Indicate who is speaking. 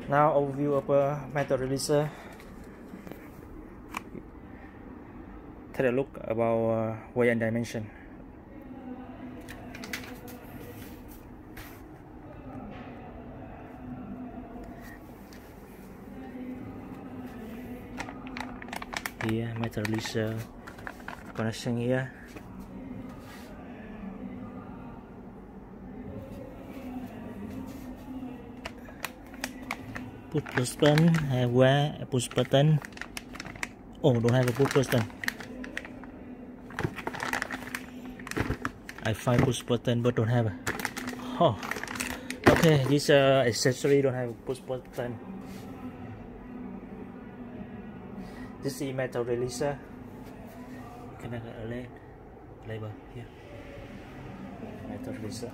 Speaker 1: Now overview of a metal releaser. Take a look about weight and dimension. Here, metal releaser connection here. Push button, have a push button. Oh, don't have a push button. I find push button but don't have a. Oh, okay. This accessory don't have a push button. This is metal releaser. Connect a label here. Metal releaser.